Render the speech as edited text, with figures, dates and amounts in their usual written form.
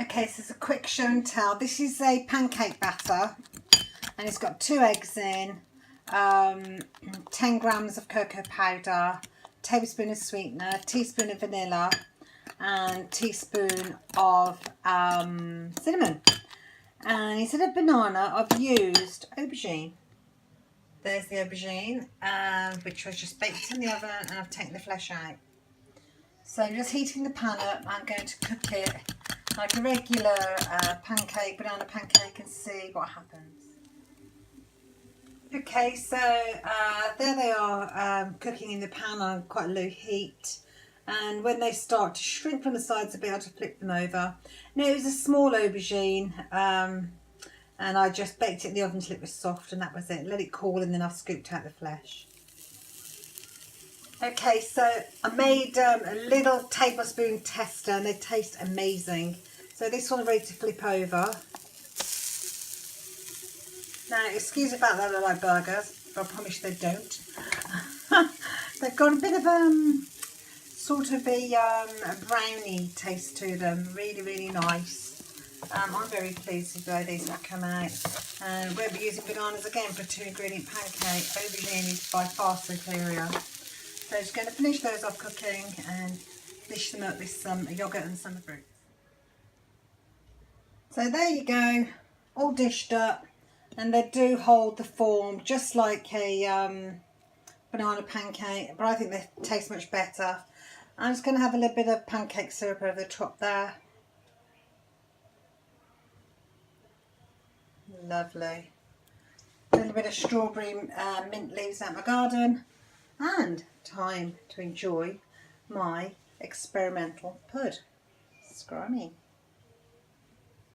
Okay, so it's a quick show and tell. This is a pancake batter and it's got 2 eggs in, 10 grams of cocoa powder, tablespoon of sweetener, teaspoon of vanilla and teaspoon of cinnamon. And instead of banana, I've used aubergine. There's the aubergine, which was just baked in the oven, and I've taken the flesh out. So I'm just heating the pan up. I'm going to cook it like a regular banana pancake, and see what happens. Okay, so there they are, cooking in the pan on quite a low heat. And when they start to shrink from the sides a bit, I'll just flip them over. Now, it was a small aubergine, and I just baked it in the oven until it was soft, and that was it. Let it cool, and then I've scooped out the flesh. Okay, so I made a little tablespoon tester, and they taste amazing. So this one I'm ready to flip over. Now, excuse about that, they like burgers, but I promise they don't. They've got a bit of sort of a brownie taste to them. Really, really nice. I'm very pleased with the way these have come out. And we'll be using bananas again for a 2-ingredient pancake. Aubergine is by far superior. So I'm just going to finish those off cooking and dish them up with some yoghurt and some fruit. So there you go, all dished up, and they do hold the form just like a banana pancake, but I think they taste much better. I'm just going to have a little bit of pancake syrup over the top there. Lovely. A little bit of strawberry mint leaves out my garden, and time to enjoy my experimental pud. Scrummy.